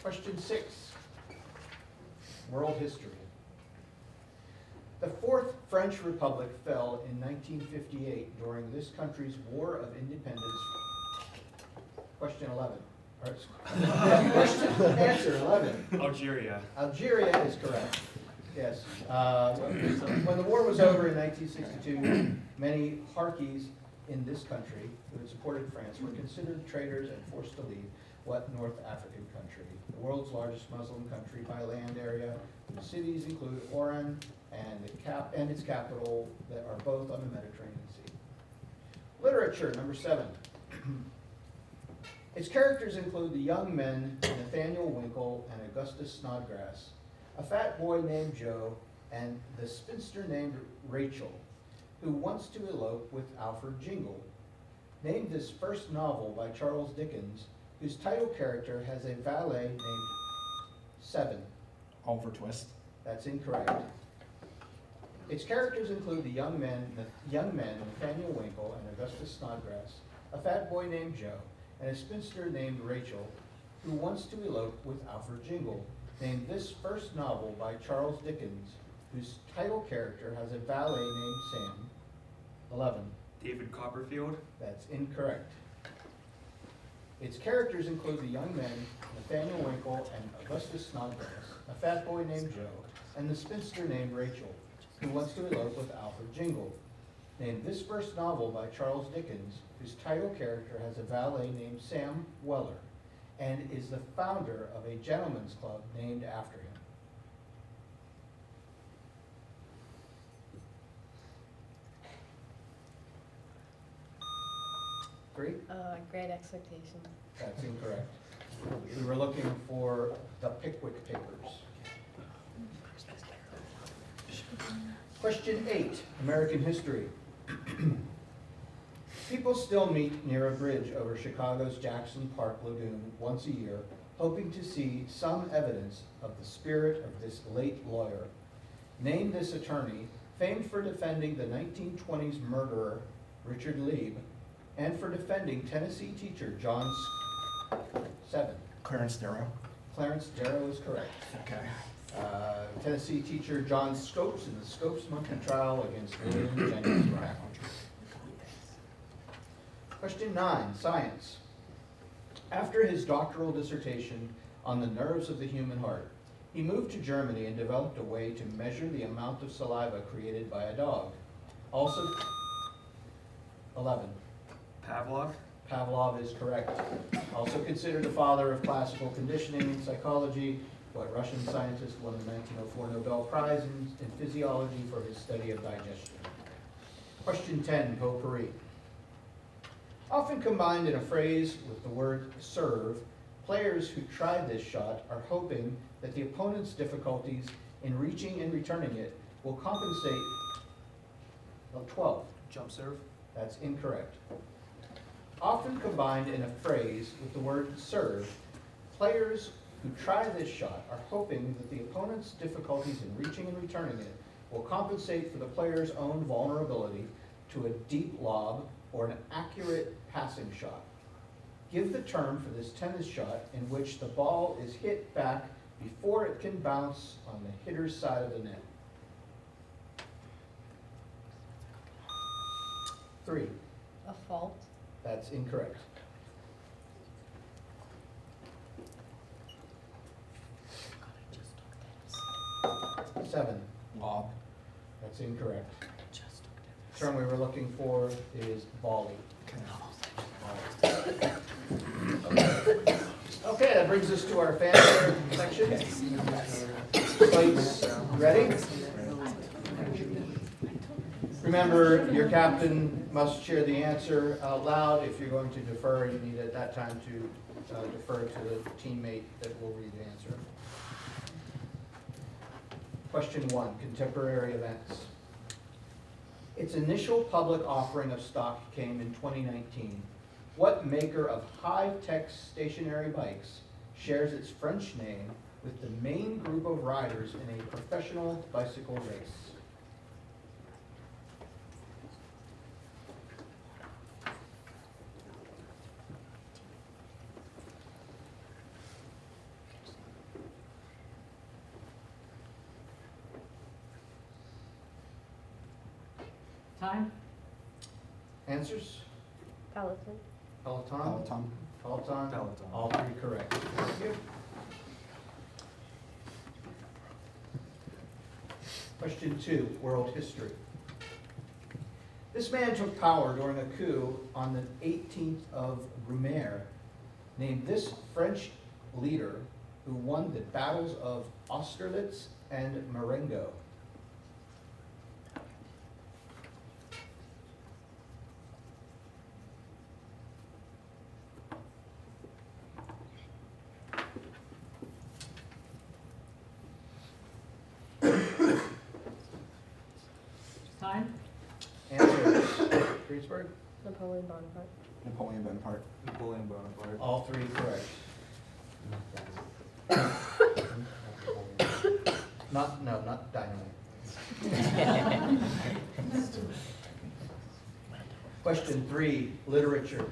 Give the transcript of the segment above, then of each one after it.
Question 6, world history. The Fourth French Republic fell in 1958 during this country's War of Independence. Question 11. Answer 11. Algeria. Algeria is correct. Yes. When the war was over in 1962, many Harkis in this country who had supported France were considered traitors and forced to leave what North African country? The world's largest Muslim country by land area. The cities include Oran and its capital that are both on the Mediterranean Sea. Literature, number 7. Its characters include the young men Nathaniel Winkle and Augustus Snodgrass, a fat boy named Joe, and the spinster named Rachel, who wants to elope with Alfred Jingle. Name this first novel by Charles Dickens, whose title character has a valet named 7. Oliver Twist. That's incorrect. Its characters include the young men Nathaniel Winkle and Augustus Snodgrass, a fat boy named Joe, and a spinster named Rachel, who wants to elope with Alfred Jingle. Name this first novel by Charles Dickens, whose title character has a valet named Sam. 11. David Copperfield. That's incorrect. Its characters include the young men Nathaniel Winkle and Augustus Snodgrass, a fat boy named Joe, and the spinster named Rachel, who wants to elope with Alfred Jingle. Name this first novel by Charles Dickens, whose title character has a valet named Sam Weller, and is the founder of a gentleman's club named after him. Three? Great Expectation. That's incorrect. We were looking for the Pickwick Papers. Question 8, American history. People still meet near a bridge over Chicago's Jackson Park Lagoon once a year, hoping to see some evidence of the spirit of this late lawyer. Name this attorney, famed for defending the 1920s murderer, Richard Lieb, and for defending Tennessee teacher John 7. Clarence Darrow. Clarence Darrow is correct. Okay. Tennessee teacher John Scopes in the Scopes monkey trial against William Jennings Bryan. Question 9, science. After his doctoral dissertation on the nerves of the human heart, he moved to Germany and developed a way to measure the amount of saliva created by a dog. Also, 11. Pavlov. Pavlov is correct. Also considered the father of classical conditioning in psychology, what Russian scientist won the 1904 Nobel Prize in physiology for his study of digestion. Question 10, potpourri. Often combined in a phrase with the word serve, players who tried this shot are hoping that the opponent's difficulties in reaching and returning it will compensate. 12. Jump serve. That's incorrect. Often combined in a phrase with the word serve, players who try this shot are hoping that the opponent's difficulties in reaching and returning it will compensate for the player's own vulnerability to a deep lob or an accurate passing shot. Give the term for this tennis shot in which the ball is hit back before it can bounce on the hitter's side of the net. 3. A fault. That's incorrect. 7. Lob. That's incorrect. The term we were looking for is volley. Okay, that brings us to our fanfare section. Slates ready? Remember, your captain must share the answer out loud. If you're going to defer, you need at that time to defer to the teammate that will read the answer. Question 1, contemporary events. Its initial public offering of stock came in 2019. What maker of high-tech stationary bikes shares its French name with the main group of riders in a professional bicycle race? Time? Answers? Peloton. Peloton? Peloton. Peloton? Peloton. All three correct. Thank you. Question 2, world history. This man took power during a coup on the 18th of Brumaire, named this French leader who won the battles of Austerlitz and Marengo. Time? Answers, Greensburg? Napoleon Bonaparte. Napoleon Bonaparte. Napoleon Bonaparte. All three correct. Not dynamite. Question 3, literature.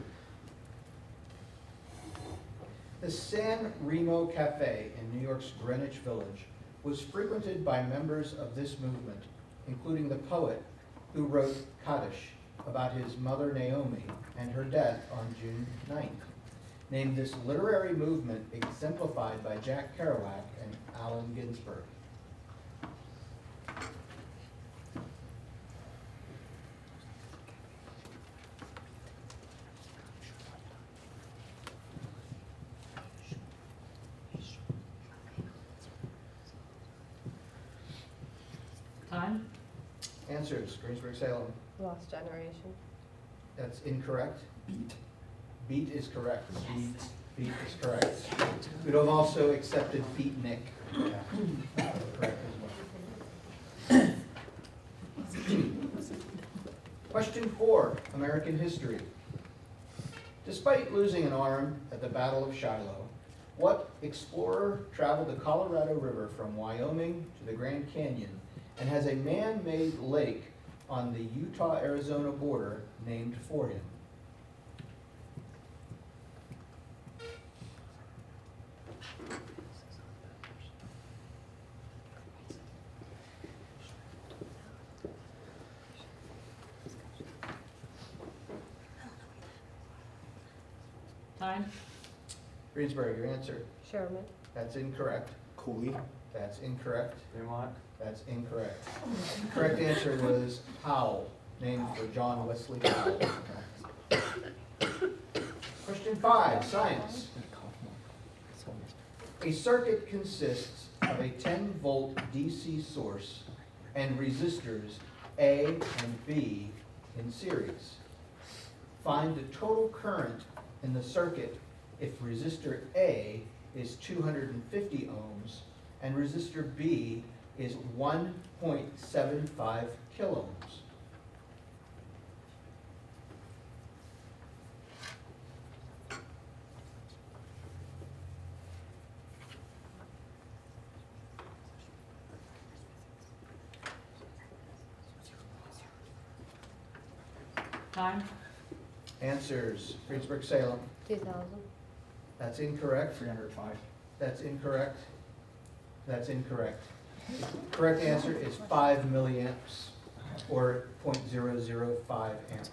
The San Remo Cafe in New York's Greenwich Village was frequented by members of this movement, including the poet who wrote Kaddish about his mother Naomi and her death on June 9th. Named this literary movement exemplified by Jack Kerouac and Allen Ginsberg. Time? Answers, Greensburg Salem. Lost Generation. That's incorrect. Beat. Beat is correct. Beat is correct. We'd have also accepted beatnik. Correct as well. Question 4, American history. Despite losing an arm at the Battle of Shiloh, what explorer traveled the Colorado River from Wyoming to the Grand Canyon and has a man-made lake on the Utah-Arizona border named for him? Time? Greensburg, your answer. Sherman. That's incorrect. Cooley. That's incorrect. Fremont. That's incorrect. Correct answer was Powell, named for John Wesley Powell. Question 5, science. A circuit consists of a 10-volt DC source and resistors A and B in series. Find the total current in the circuit if resistor A is 250 ohms and resistor B is 1.75 kiloohms. Time? Answers, Greensburg Salem. 2000. That's incorrect. 305. That's incorrect. That's incorrect. Correct answer is 5 milliamps, or 0.005 amps.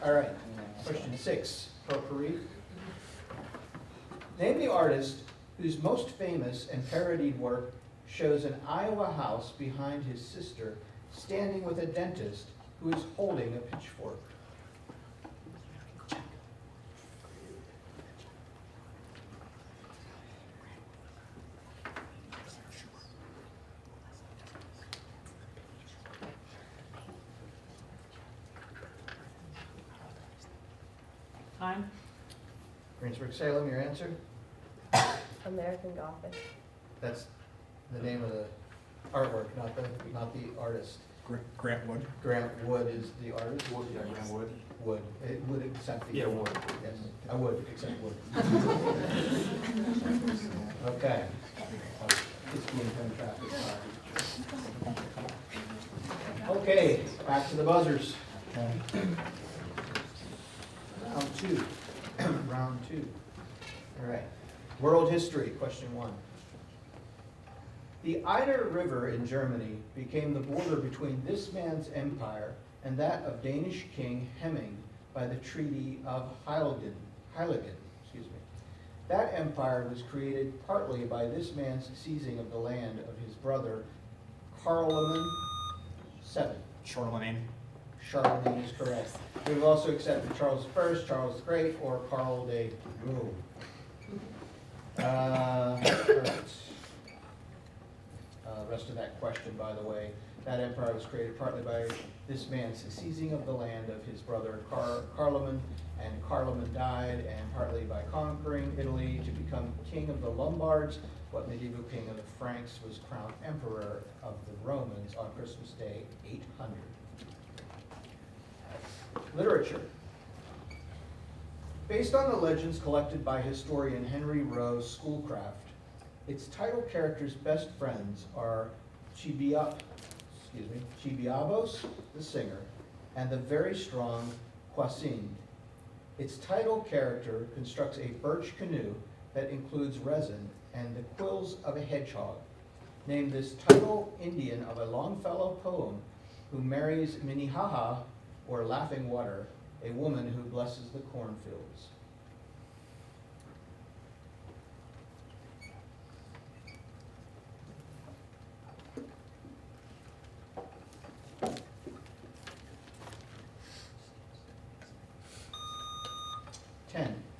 All right, question 6, potpourri. Name the artist whose most famous and parodied work shows an Iowa house behind his sister standing with a dentist who is holding a pitchfork. Time? Greensburg Salem, your answer? American Gothic. That's the name of the artwork, not the artist. Grant Wood. Grant Wood is the artist. Wood, yeah, Grant Wood. Wood. It would accept the. Yeah, wood. Yes, I would accept wood. Okay. It's being done traffic. Okay, back to the buzzers. Round 2. Round 2. All right. World history, question 1. The Iner River in Germany became the border between this man's empire and that of Danish King Hemming by the Treaty of Heiligen. That empire was created partly by this man's seizing of the land of his brother Carloman VII. Charlemagne. Charlemagne is correct. We've also accepted Charles I, Charles the Great, or Karl de Rome. Rest of that question, by the way, that empire was created partly by this man's seizing of the land of his brother Carloman, and Carloman died, and partly by conquering Italy to become king of the Lombards. What medieval king of the Franks was crowned emperor of the Romans on Christmas Day 800. Literature. Based on the legends collected by historian Henry Rowe Schoolcraft, its title character's best friends are Chibiabos, the singer, and the very strong Kwasin. Its title character constructs a birch canoe that includes resin and the quills of a hedgehog. Name this title Indian of a Longfellow poem who marries Minnehaha, or Laughing Water, a woman who blesses the cornfields.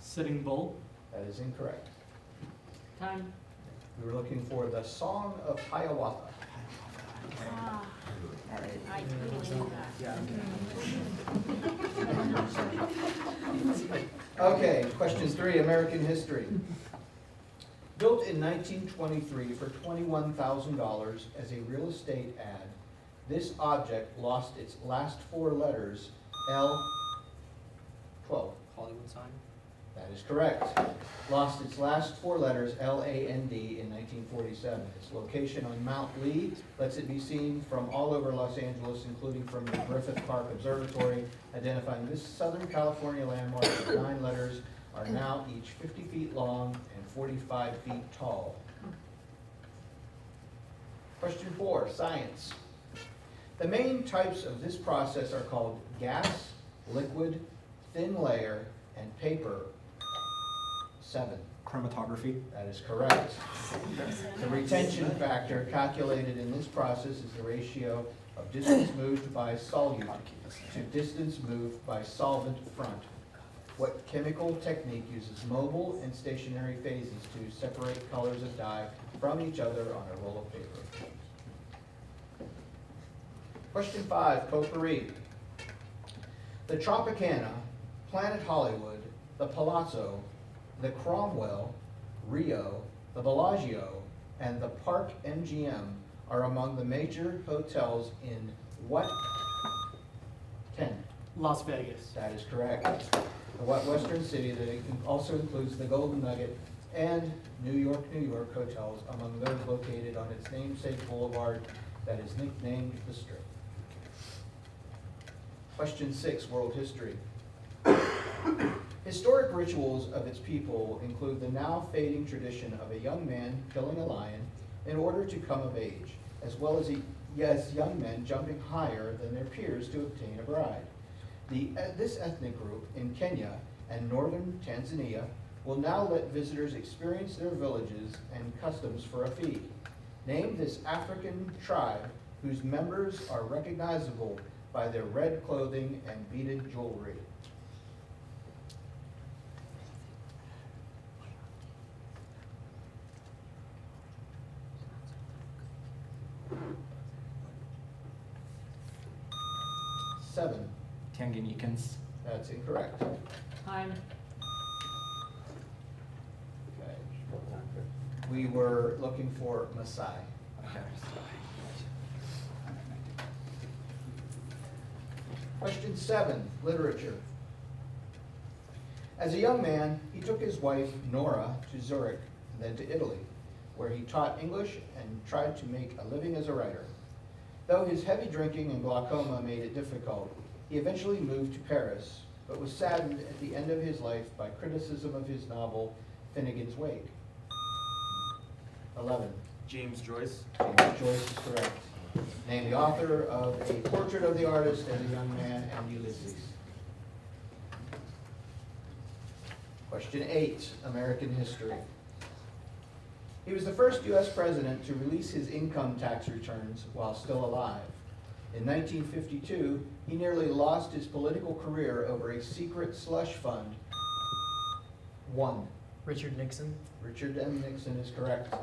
Sitting Bull. That is incorrect. Time. We were looking for the Song of Hiawatha. Ah, All right. I totally knew that. Okay, question 3, American history. Built in 1923 for $21,000 as a real estate ad, this object lost its last 4 letters, L12. Hollywood sign? That is correct. Lost its last 4 letters, L-A-N-D, in 1947. Its location on Mount Lee lets it be seen from all over Los Angeles, including from the Griffith Park Observatory. Identifying this Southern California landmark with 9 letters are now each 50 feet long and 45 feet tall. Question 4, science. The main types of this process are called gas, liquid, thin layer, and paper. 7. Chromatography. That is correct. The retention factor calculated in this process is the ratio of distance moved by solute to distance moved by solvent front. What chemical technique uses mobile and stationary phases to separate colors of dye from each other on a roll of paper? Question 5, potpourri. The Tropicana, Planet Hollywood, the Palazzo, the Cromwell, Rio, the Bellagio, and the Park MGM are among the major hotels in what? 10. Las Vegas. That is correct. The what western city that also includes the Golden Nugget and New York hotels, among those located on its namesake boulevard that is nicknamed the Strip. Question 6, world history. Historic rituals of its people include the now fading tradition of a young man killing a lion in order to come of age, as well as young men jumping higher than their peers to obtain a bride. This ethnic group in Kenya and northern Tanzania will now let visitors experience their villages and customs for a fee. Name this African tribe whose members are recognizable by their red clothing and beaded jewelry. Seven. Tanganyikans. That's incorrect. Time. Okay. We were looking for Maasai. Okay. Question 7, literature. As a young man, he took his wife, Nora, to Zurich, then to Italy, where he taught English and tried to make a living as a writer. Though his heavy drinking and glaucoma made it difficult, he eventually moved to Paris, but was saddened at the end of his life by criticism of his novel, Finnegan's Wake. 11, James Joyce. James Joyce is correct. Name the author of A Portrait of the Artist as a Young Man and Ulysses. Question 8, American history. He was the first U.S. president to release his income tax returns while still alive. In 1952, he nearly lost his political career over a secret slush fund. 1. Richard Nixon. Richard M. Nixon is correct,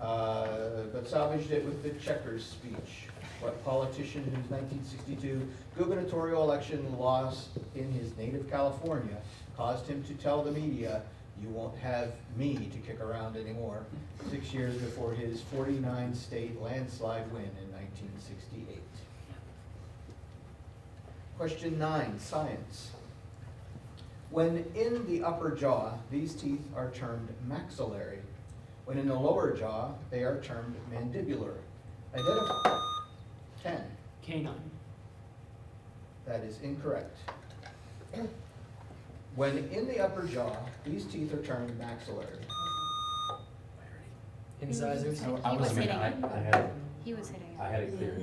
but salvaged it with the checkers speech. What politician whose 1962 gubernatorial election loss in his native California caused him to tell the media, "You won't have me to kick around anymore," 6 years before his 49-state landslide win in 1968. Question 9, science. When in the upper jaw, these teeth are termed maxillary. When in the lower jaw, they are termed mandibular. Identify. 10. Canine. That is incorrect. When in the upper jaw, these teeth are termed maxillary. Incisors. I He was was hitting gonna- it. I had, He was hitting it. I had it clear.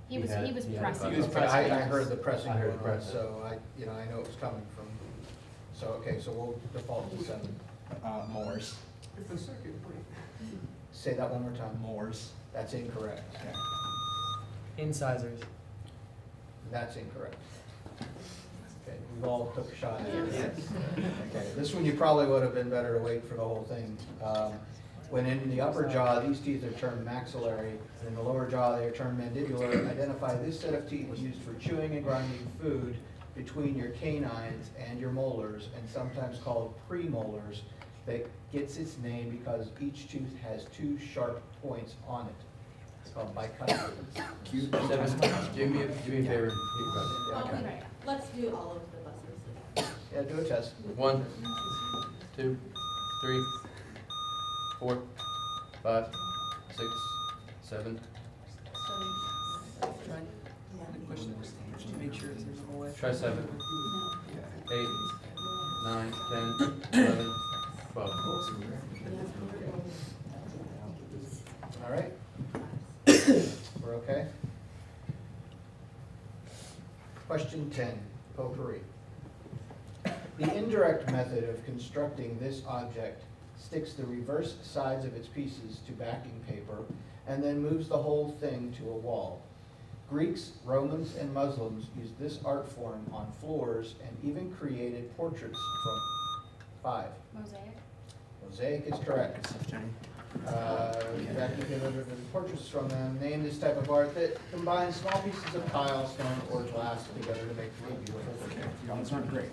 He was he had pressing. He was I heard the pressing I heard going on, pressing. so I know it was coming from, so, okay, so we'll default to 7. Moors. Say that one more time. Moors. That's incorrect. Okay. Incisors. That's incorrect. Okay, we've all took a shot at it. Okay, this one you probably would have been better to wait for the whole thing. When in the upper jaw, these teeth are termed maxillary, and in the lower jaw, they are termed mandibular. Identify this set of teeth used for chewing and grinding food between your canines and your molars, and sometimes called premolars, that gets its name because each tooth has 2 sharp points on it. It's called bicuspid. Do me a favor. Okay. Let's do all of the buses. Yeah, do a test. 1, 2, 3, 4, 5, 6, 7. Try 7. 8, 9, 10, 11, 12. All right? We're okay? Question 10, potpourri. The indirect method of constructing this object sticks the reverse sides of its pieces to backing paper and then moves the whole thing to a wall. Greeks, Romans, and Muslims used this art form on floors and even created portraits from 5. Mosaic. Mosaic is correct. Good stuff, Jenny. Jackie delivered the portraits from them. Name this type of art that combines small pieces of tile, stone, or glass together to make a beautiful picture. These aren't great.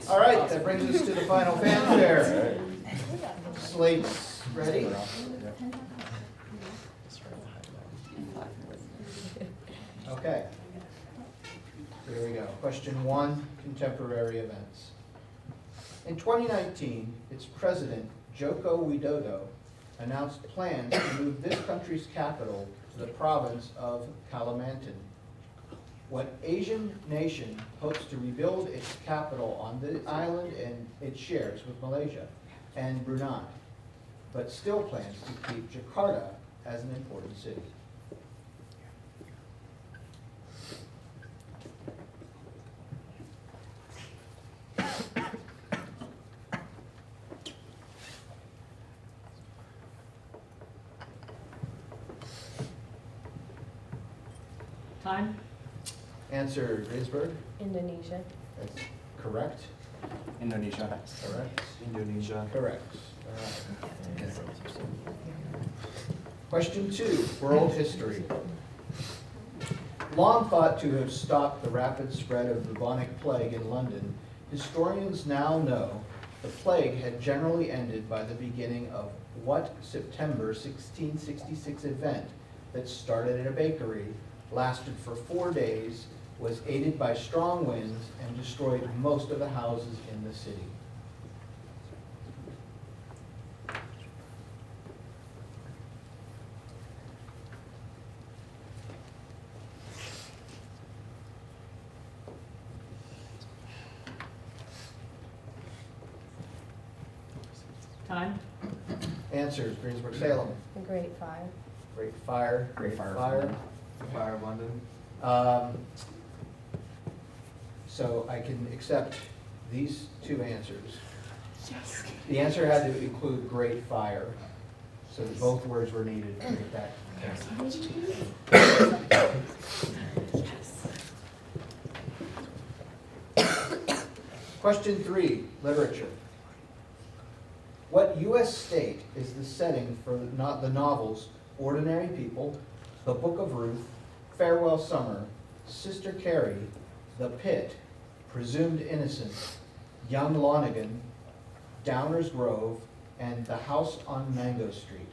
All right, that brings us to the final fanfare. Slates ready? Okay. Here we go. Question 1, contemporary events. In 2019, its president, Joko Widodo, announced plans to move this country's capital to the province of Kalimantan. What Asian nation hopes to rebuild its capital on the island and it shares with Malaysia and Brunei, but still plans to keep Jakarta as an important city? Time. Answer, Grisberg. Indonesia. That's correct. Indonesia. Correct. Indonesia. Correct. All right. Question 2, world history. Long thought to have stopped the rapid spread of bubonic plague in London, historians now know the plague had generally ended by the beginning of what September 1666 event that started at a bakery, lasted for 4 days, was aided by strong winds, and destroyed most of the houses in the city? Time. Answers, Greensburg-Salem. Great Fire. Great Fire. Great Fire. Fire of London. So I can accept these two answers. Yes. The answer had to include Great Fire, so both words were needed to get that. Question 3, literature. What U.S. state is the setting for the novels Ordinary People, The Book of Ruth, Farewell Summer, Sister Carrie, The Pit, Presumed Innocent, Young Lonergan, Downers Grove, and The House on Mango Street?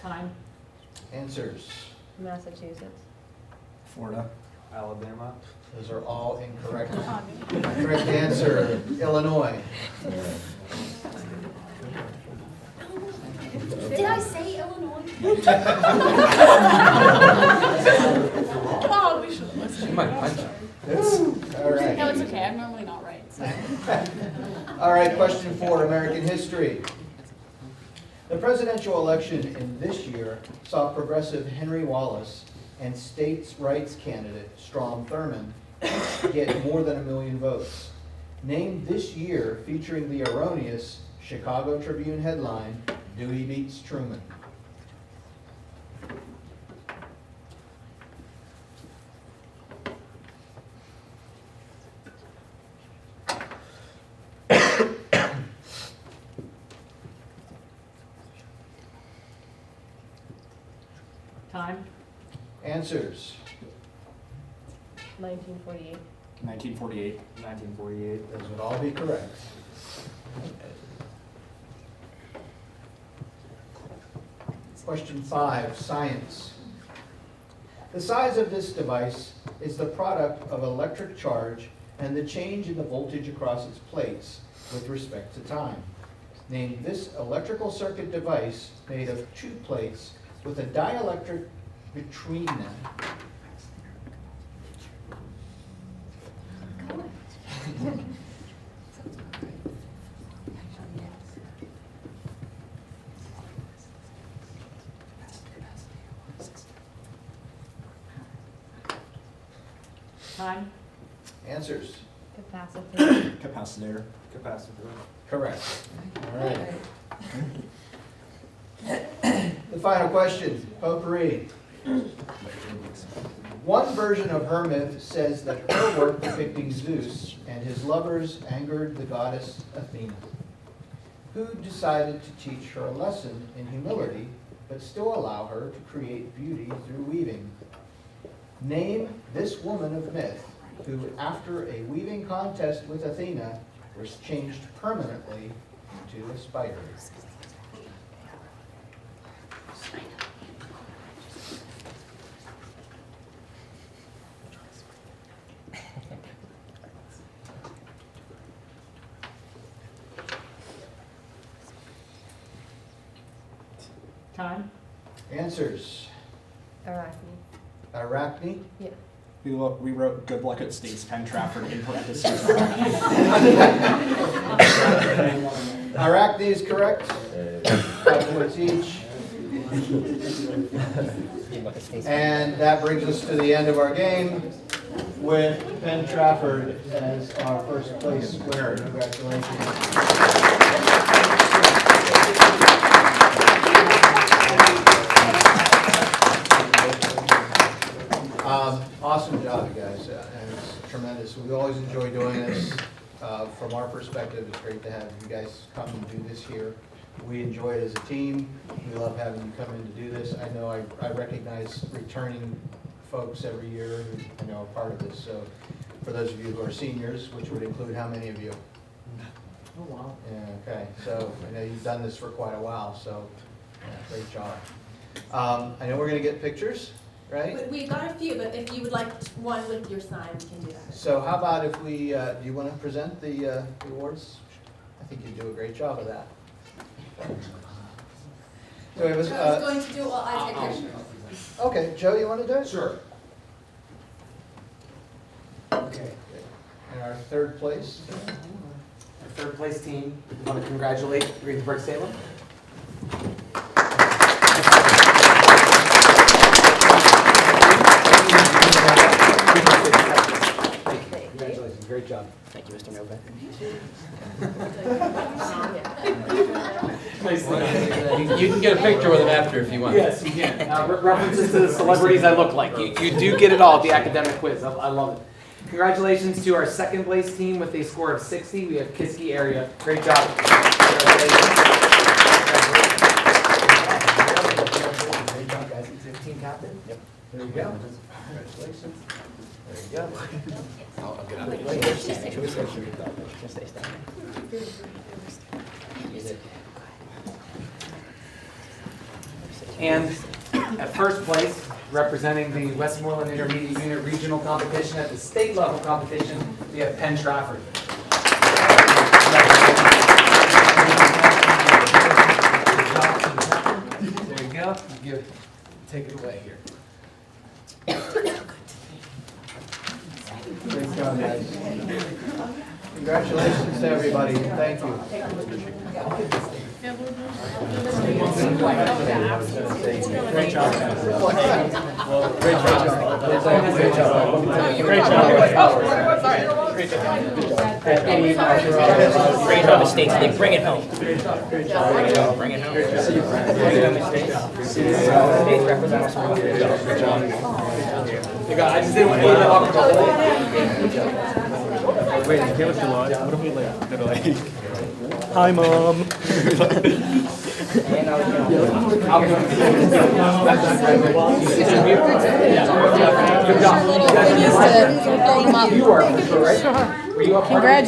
Time. Answers. Massachusetts. Florida. Alabama. Those are all incorrect. Correct answer, Illinois. Did I say Illinois? Oh, we should listen. She might punch you. All right. No, it's okay. I'm normally not right. So. All right, question 4, American history. The presidential election in this year saw progressive Henry Wallace and states' rights candidate Strom Thurmond get more than 1 million votes. Name this year featuring the erroneous Chicago Tribune headline, Dewey beats Truman. Time. Answers. 1948. 1948. 1948. Those would all be correct. Question 5, science. The size of this device is the product of electric charge and the change in the voltage across its plates with respect to time. Name this electrical circuit device made of 2 plates with a dielectric between them. Time. Answers. Capacitor. Capacitor. Capacitor. Correct. All right. The final question, potpourri. One version of her myth says that her work depicting Zeus and his lovers angered the goddess Athena, who decided to teach her a lesson in humility, but still allow her to create beauty through weaving. Name this woman of myth who, after a weaving contest with Athena, was changed permanently into a spider. Time. Answers. Arachne. Arachne. Yeah. We wrote good luck at States Penn Trafford in parentheses. Arachne is correct. 5 points each. And that brings us to the end of our game with Penn Trafford as our first place winner. Congratulations. Awesome job, you guys, and it's tremendous. We always enjoy doing this. From our perspective, it's great to have you guys come and do this here. We enjoy it as a team. We love having you come in to do this. I know I recognize returning folks every year who I know are part of this. So for those of you who are seniors, which would include how many of you? Oh, wow. Yeah, okay, so I know you've done this for quite a while, so yeah, great job. I know we're going to get pictures, right? We got a few, but if you would like one with your sign, we can do that. So how about if we, do you want to present the awards? I think you do a great job of that. So it was, Joe's going to do it while I take pictures. okay, Joe, you want to do it? Sure. Okay. And our third place? Our third place team, we want to congratulate Greensburg Salem. Congratulations, great job. Thank you, Mr. Novak. You can get a picture with him after if you want. Yes, you can. References to the celebrities I look like. You do get it all at the academic quiz. I love it. Congratulations to our second place team with a score of 60. We have Kiski area. Great job. Congratulations. Great job, guys. Team captain? Yep. There you go. Congratulations. There you go. I'll get out of here. Wait, just stay standing. And at first place, representing the Westmoreland Intermediate Unit Regional Competition at the state level competition, we have Penn Trafford. There you go. Take it away here. Great job, guys. Congratulations to everybody, thank you. Great job, guys. Great job. Great job. Great job. Great job, States. They bring it home. Great job. Bring it home. Bring it home. States represent us. Good job. I just didn't want to talk about it. Wait, the camera's too large. What if we like, hi, Mom. You are, right? Were you up? Congratulations.